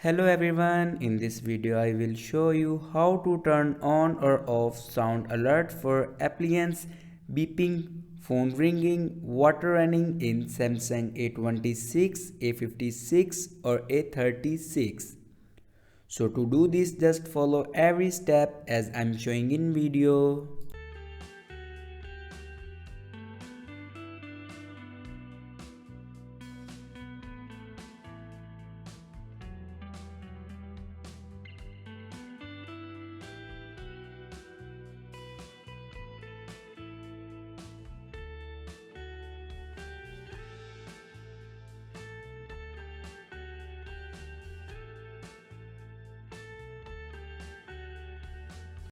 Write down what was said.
Hello everyone, in this video I will show you how to turn on or off sound alert for appliance beeping, phone ringing, water running in Samsung A26, A56 or A36. So to do this, just follow every step as I'm showing in video.